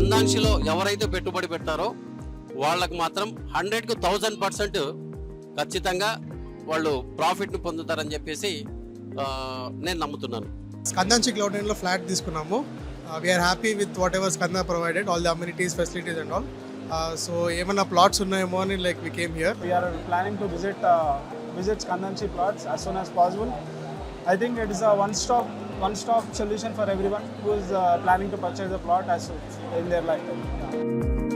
స్కందాంశిలో ఎవరైతే పెట్టుబడి పెట్టారో వాళ్ళకు మాత్రం 100కు 1000% ఖచ్చితంగా వాళ్ళు ప్రాఫిట్ను పొందుతారని చెప్పేసి నేను నమ్ముతున్నాను. స్కందాంశి క్లౌడ్ నైన్లో ఫ్లాట్ తీసుకున్నాము. We are happy with whatever Skanda provided, all the amenities, facilities and all. So ఏమైనా ప్లాట్స్ ఉన్నాయేమో అని like we came here. We are planning to visit Skandanchi plots as soon as possible. I think it is a one-stop solution for everyone who is planning to purchase a plot as in their lifetime. Yeah.